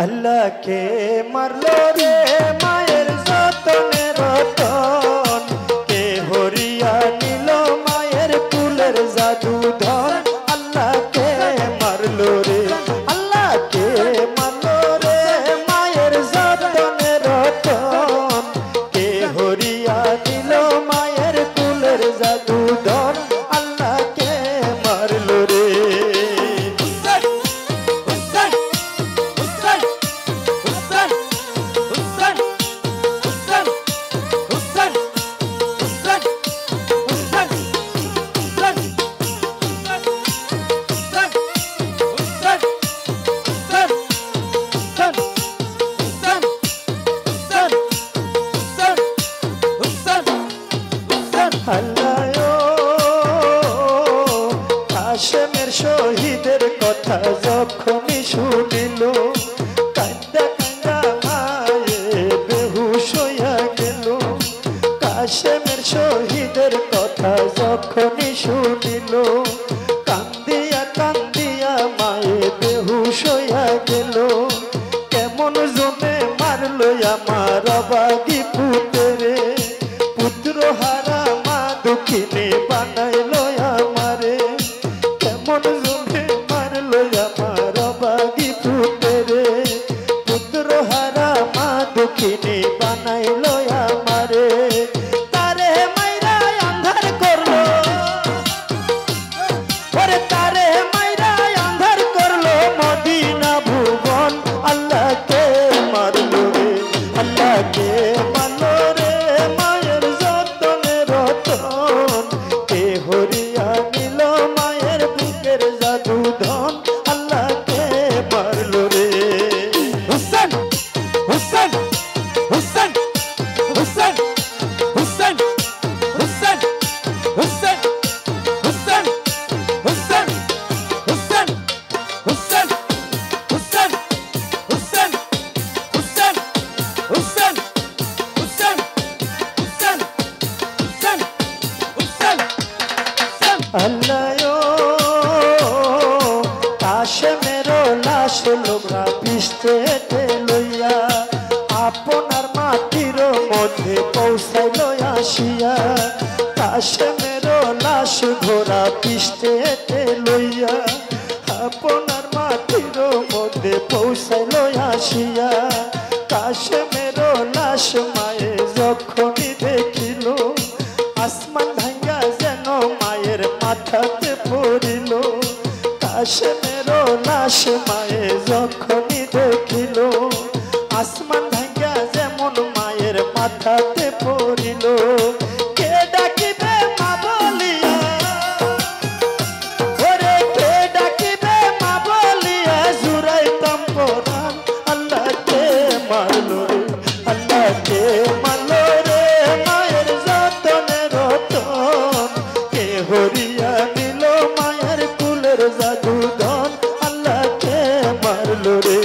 अल्लाह के मारलो रे मायर जतने रतन के हरिया नीलो मायर कुलेर जादू धन अल्लाह के मारलो रे अल्लाह के मारलो रे मायर जतने रतन के हरिया नीलो मायर कुलेर जादू धन अल्लाह के मारलो रे কাশেমের শহীদের কথা যখনই শুনিল কান্দা কান্দা মায়ে বেহুশ হইয়া গেল কাশেমের শহীদের কথা যখনই শুনিল কান্দিয়া কান্দিয়া মায়ে বেহুশ হইয়া গেল কেমন জমে মারলো আমার অবাগি পুত্রে পুত্র হারা মা দুঃখিনী বানাইলো আমারে কেমন জমে মারলো আমার অবাগি পুত্রে পুত্র হারা মা দুঃখিনী বানাইলো আমারে তারে মাইরা আন্ধার করলো ওরে তারে মাইরা আন্ধার করলো মদিনা ভুবন আল্লাহকে মারলো রে আল্লাহকে মারলো রে মায়ের যতনে রতন কে হরিয়া নিল মায়ের বুকের জাদু ধন আল্লাহকে মারলো রে হুসেন হুসেন হুসেন হুসেন হুসেন হুসেন হুসেন হুসেন হুসেন হুসেন হুসেন হুসেন হুসেন হুসেন হুসেন হুসেন হুসেন হুসেন হুসেন আল্লাহ কাশেমেরও লাশ লোকরা পিষ্টে লইয়া আপনার মাটির মধ্যে পৌঁছাইল আসিয়া কাশেমেরও লাশ ঘোড়া পিষ্টে লইয়া আপনার মাটির মধ্যে পৌঁছাইল আসিয়া কাশেমেরও লাশ মায়ে যখনই দেখিল আসমান ভাঙ্গা যেন মায়ের মাথাতে পড়িল কাশেমেরও লাশ মায়ে যখনই দেখিল আসমান ভাঙ্গা যেমন মায়ের মাথাতে পড়িল কে ডাকিবে মা বলিয়া ওরে কে ডাকিবে মা বলিয়া জুড়াইতাম পরাণ আল্লাহকে মারলো রে আল্লাহকে মারলো রে মায়ের যতনে রতন কে হরিয়া নিল মায়ের কুলের জাদু ধন আল্লাহকে মারলো রে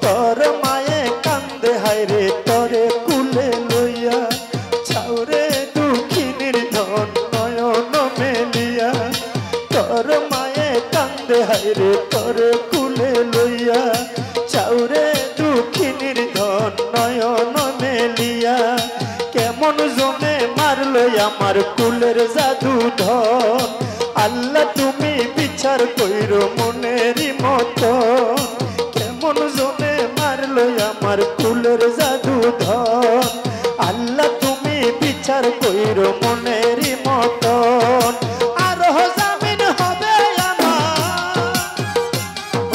তোর মায়ে কান্দে হায়রে তরে কুলে লইয়া ছাউরে দুঃখিনীর ধন নয়ন মেলিয়া তোর মায়ে কান্দে হায়রে তরে কুলে লইয়া ছাউরে দুঃখিনীর ধন নয়ন মেলিয়া কেমন জমে মারলো আমার কুলের জাদু ধন আল্লাহ তুমি বিচার কইরো মনেরই মতো কেমন জমে মারলো আমার কুলের জাদু ধন আল্লাহ তুমি বিচার কইরো মনেরই মতন আরো জামিন হবে আমার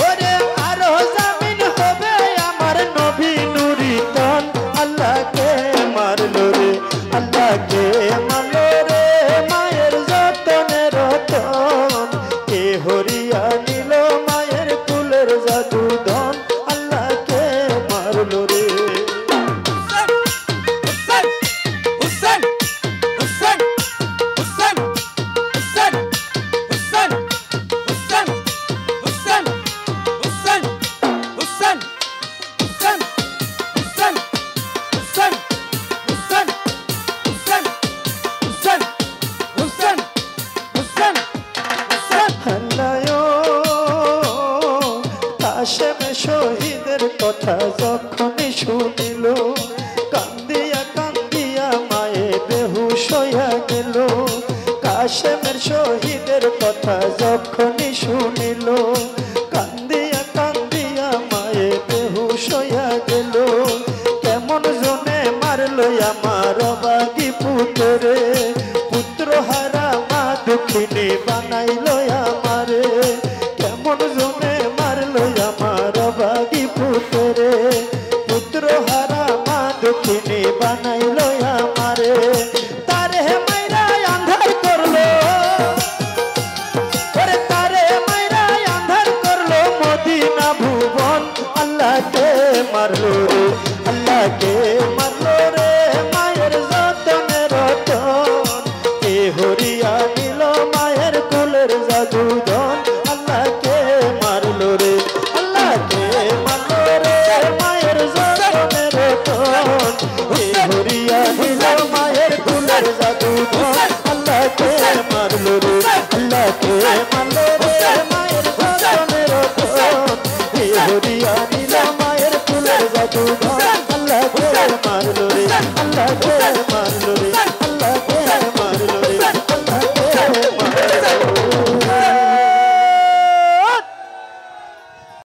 ওরে আরো জামিন হবে আমার নবী নুরি তন আল্লাহকে মারলো রে আল্লাহকে মারলো রে মায়ের যতনে রতন কে হরিয়া নিল মায়ের কুলের জাদু ধন আল্লাহকে মারলো রে কাশেম শহীদের কথা যখনই শুনিল কান্দিয়া কান্দিয়া মায়ে বেহুশ হইয়া গেল কাশেমের শহীদের কথা যখনই শুনিল কান্দিয়া কান্দিয়া মায়ে বেহুশ হইয়া গেল কেমন জনে মারলো আমার বাগি পুত্রে পুত্র হারা মা দুঃখিনী বানাইলো আমারে কেমন জনে মারলো আমার বাগি পুত্রে পুত্র হারা মা দুঃখিনী বানাইলো আমারে তারে মাইরা আন্ধার করলো ওরে তারে মাইরা আন্ধার করলো মদিনা ভুবন আল্লাহকে মারলো রে আল্লাহকে মারলো রে মায়ের যতনে রতন এ হরিয়া নিল মায়ের কুলের জাদুধন আল্লাহকে মারলো রে আল্লাহকে মারলো রে মায়ের যতনে রতন এ হরিয়া নিল মায়ের কুলের জাদুধন আল্লাহকে মারলো রে আল্লাহকে মারলো রে মায়ের যতনে রতন এ হরিয়া নিল মায়ের কুলের জাদুধন আল্লাহকে মারলো রে আল্লাহকে